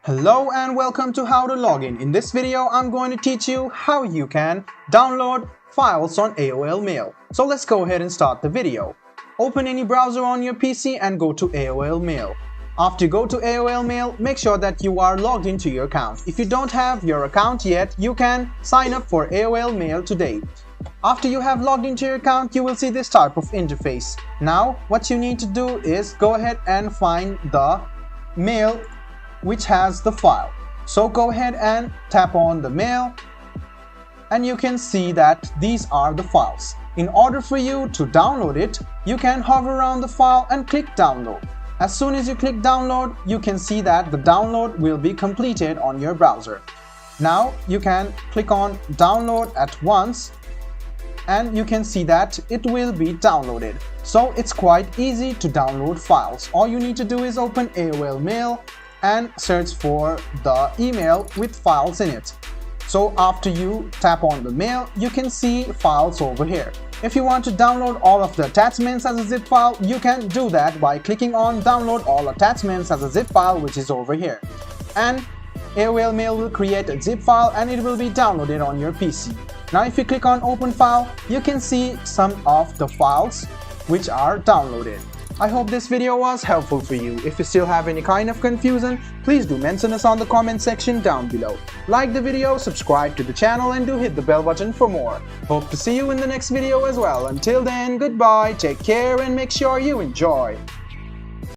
Hello and welcome to How to Login. In this video, I'm going to teach you how you can download files on AOL Mail. So let's go ahead and start the video. Open any browser on your PC and go to AOL Mail. After you go to AOL Mail, make sure that you are logged into your account. If you don't have your account yet, you can sign up for AOL Mail today. After you have logged into your account, you will see this type of interface. Now, what you need to do is go ahead and find the mail which has the file. So go ahead and tap on the mail and you can see that these are the files. In order for you to download it, you can hover around the file and click download. As soon as you click download, you can see that the download will be completed on your browser. Now you can click on download at once and you can see that it will be downloaded. So it's quite easy to download files. All you need to do is open AOL Mail and search for the email with files in it. So after you tap on the mail, you can see files over here. If you want to download all of the attachments as a zip file, you can do that by clicking on download all attachments as a zip file, which is over here. And AOL Mail will create a zip file and it will be downloaded on your PC. Now if you click on open file, you can see some of the files which are downloaded. I hope this video was helpful for you. If you still have any kind of confusion, please do mention us on the comment section down below. Like the video, subscribe to the channel and do hit the bell button for more. Hope to see you in the next video as well. Until then, goodbye, take care and make sure you enjoy.